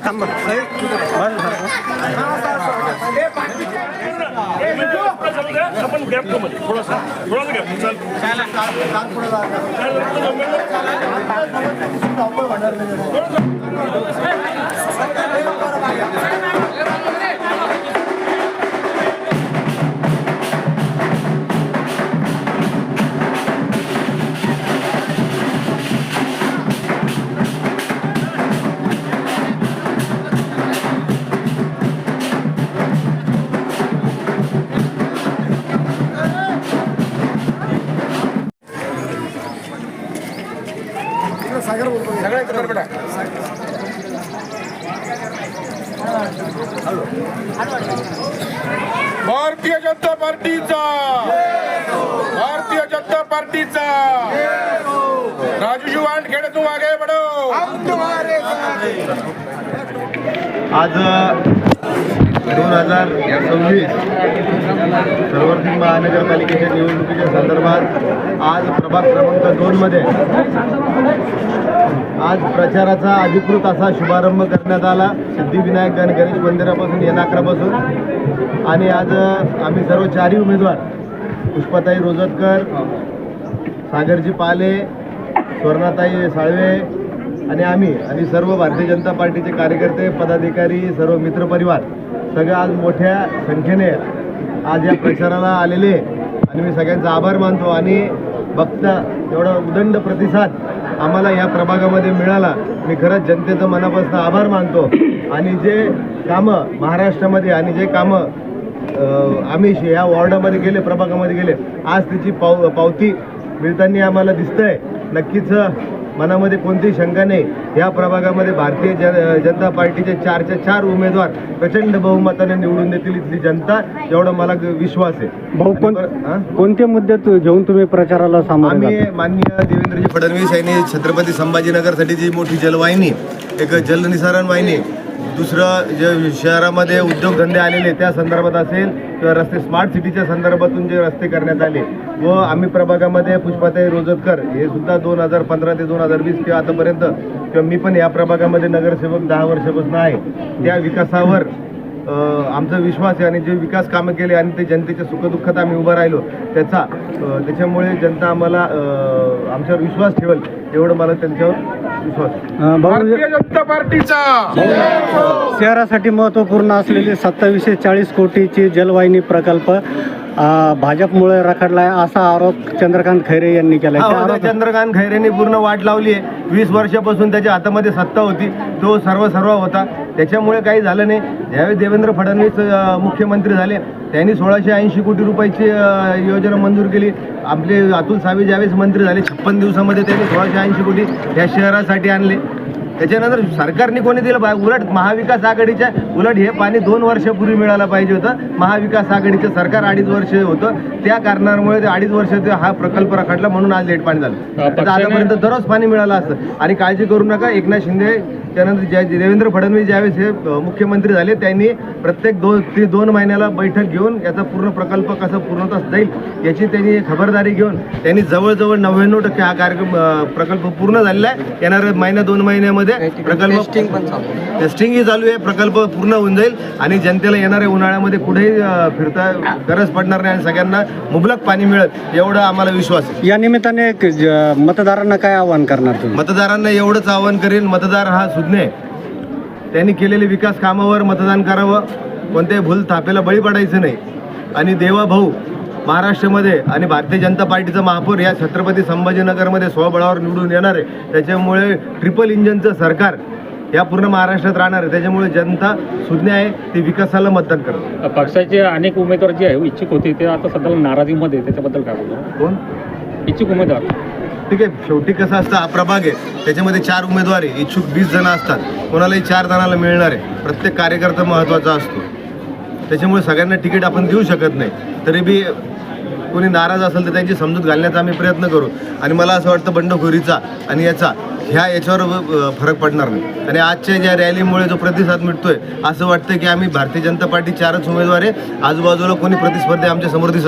आपण गॅप मध्ये थोडासा गॅप चल भारतीय जनता पार्टीचा राजू वानखेडे तुम आगे बढ़ो। आज 2026 सार्वत्रिक महानगरपालिकेच्या निवडणुकीच्या संदर्भात आज प्रभाग क्रमांक 2 मध्ये आज प्रचाराचा अधिकृत असा शुभारंभ करण्यात आला सिद्धिविनायक गणेश मंदिरापासून या नाक्यापासून। आणि आज आम्ही सर्व 4 उमेदवार पुष्पाताई रोजतकर, सागरजी पाले, स्वर्णाताई साळवे आणि आम्ही आणि सर्व भारतीय जनता पार्टीचे कार्यकर्ते, पदाधिकारी, सर्व मित्रपरिवार सगळे आज मोठ्या संख्येने आज या प्रचाराला आलेले आणि मी सगळ्यांचा आभार मानतो। आणि बघता एवढा उदंड प्रतिसाद आम्हाला या प्रभागामध्ये मिळाला, मी खरंच जनतेचं मनापासून आभार मानतो। आणि जे कामं महाराष्ट्रामध्ये आणि जे कामं आम्ही या वॉर्डामध्ये गेले, प्रभागामध्ये गेले, आज त्याची पावती मिळताना आम्हाला दिसतंय। नक्कीच मनामध्ये कोणतीही शंका नाही, या प्रभागामध्ये भारतीय जनता पार्टीचे 4 उमेदवार प्रचंड बहुमताने निवडून देतील इथली जनता, एवढा मला विश्वास आहे। कोणते मुद्दे घेऊन तुम्ही प्रचाराला सामोरे आम्ही माननीय देवेंद्रजी फडणवीस यांनी छत्रपती संभाजीनगरसाठी जी मोठी जलवाहिनी, एक जलनिसारण वाहिनी, दुसरं जे शहरामध्ये उद्योगधंदे आलेले त्या संदर्भात असेल किंवा रस्ते स्मार्ट सिटीच्या संदर्भातून जे रस्ते करण्यात आले व आम्ही प्रभागामध्ये पुष्पाताई रोजतकर हे सुद्धा 2015 ते 2020 किंवा आतापर्यंत किंवा मी पण या प्रभागामध्ये नगरसेवक 10 वर्षापासून आहे, त्या विकासावर आमचा विश्वास आहे। आणि जे विकास कामं केले आणि ते जनतेच्या सुखदुःखात आम्ही उभं राहिलो त्याच्यामुळे जनता आम्हाला आमच्यावर विश्वास ठेवेल, एवढं मला त्यांच्यावर विश्वास आहे। भारतीय जनता पार्टीचा शहरासाठी महत्त्वपूर्ण असलेले 2740 कोटीची जलवाहिनी प्रकल्प भाजपमुळे रखडलाय असा आरोप चंद्रकांत खैरे यांनी केला। चंद्रकांत खैरेंनी पूर्ण वाट लावली आहे। 20 वर्षापासून त्याच्या हातामध्ये सत्ता होती, तो सर्व होता, त्याच्यामुळे काही झालं नाही। ज्यावेळी देवेंद्र फडणवीस मुख्यमंत्री झाले त्यांनी 1680 कोटी रुपयाची योजना मंजूर केली। आपले अतुल सावे ज्यावेळेस मंत्री झाले 56 दिवसामध्ये त्यांनी 1680 कोटी या शहरासाठी आणले। त्याच्यानंतर सरकारने कोणी दिलं, उलट महाविकास आघाडीच्या उलट हे पाणी 2 वर्षापूर्वी मिळायला पाहिजे होतं। महाविकास आघाडीचं सरकार 2.5 वर्ष होतं, त्या कारणामुळे 2.5 वर्षात हा प्रकल्प रखडला, म्हणून आज लेट पाणी झालं। आतापर्यंत दररोज पाणी मिळालं असतं। आणि काळजी करू नका, एकनाथ शिंदे त्यानंतर देवेंद्र फडणवीस ज्यावेळेस हे मुख्यमंत्री झाले त्यांनी प्रत्येक 2 महिन्याला बैठक घेऊन याचा पूर्ण प्रकल्प कसा पूर्णतः जाईल याची त्यांनी खबरदारी घेऊन त्यांनी जवळजवळ 99% हा कार्यक्रम प्रकल्प पूर्ण झालेला आहे। येणाऱ्या 1-2 महिन्यामध्ये प्रकल्प टेस्टिंगही चालू आहे, प्रकल्प पूर्ण होऊन जाईल आणि जनतेला येणाऱ्या उन्हाळ्यामध्ये कुठेही फिरता गरज पडणार नाही आणि सगळ्यांना मुबलक पाणी मिळेल, एवढा आम्हाला विश्वास आहे। या निमित्ताने मतदारांना काय आवाहन करणार तुम्ही? मतदारांना एवढंच आवाहन करेन, मतदार हा सुज्ञ आहे, त्यांनी केलेले विकास कामावर मतदान करावं, कोणत्याही भूल थापेला बळी पडायचं नाही। आणि देवा भाऊ महाराष्ट्रामध्ये आणि भारतीय जनता पार्टीचा महापौर या छत्रपती संभाजीनगरमध्ये स्वबळावर निवडून येणार आहे, त्याच्यामुळे ट्रिपल इंजनचं सरकार या पूर्ण महाराष्ट्रात राहणार आहे। त्याच्यामुळे जनता सुज्ञ आहे, ती विकासाला मतदान करतात। पक्षाचे अनेक उमेदवार जे आहे इच्छुक होते ते आता सध्याला नाराजीमध्ये, त्याच्याबद्दल काय बोलतो? कोण इच्छुक उमेदवार? ठीक आहे, शेवटी कसं असतं, हा प्रभाग आहे, त्याच्यामध्ये 4 उमेदवार आहे, इच्छुक 20 जण असतात, कोणालाही 4 जणांना मिळणार आहे। प्रत्येक कार्यकर्ता महत्त्वाचा असतो, त्याच्यामुळे सगळ्यांना तिकीट आपण देऊ शकत नाही। तरी बी कोणी नाराज असेल तर त्यांची समजूत घालण्याचा आम्ही प्रयत्न करू। आणि मला असं वाटतं बंडखोरीचा आणि याच्यावर फरक पडणार नाही। आणि आजच्या ज्या रॅलीमुळे जो प्रतिसाद मिळतोय असं वाटतं की आम्ही भारतीय जनता पार्टी 4च उमेदवार आहे, आजूबाजूला कोणी प्रतिस्पर्धी आमच्या समोर दिसत